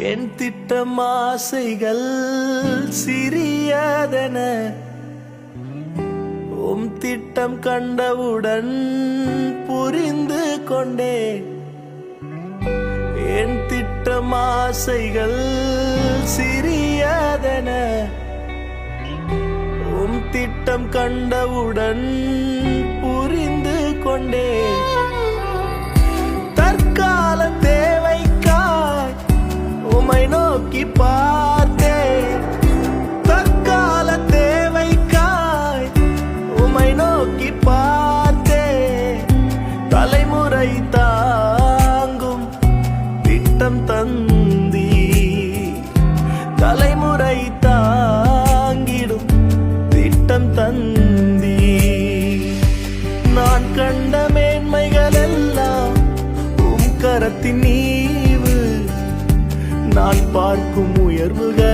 என் திட்டம் ஆசைகள் சிறியதென திட்டம் கண்டவுடன் புரிந்து கொண்டே என் திட்டம் ஆசைகள் சிறியதென திட்டம் கண்டவுடன் புரிந்து கொண்டே தற்கால தேவைக்காய் உமை நோக்கி பார்த்தே தற்கால தேவைக்காய் உமை நோக்கி பார்த்தே தலைமுறை தாங்கும் திட்டம் தந்தி தலைமுறை தாங்கிடும் திட்டம் தந்தி நான் கண்ட மேன்மைகள் எல்லாம் கரத்தின் நீவு நான் பார்க்கும் உயர்வுகள்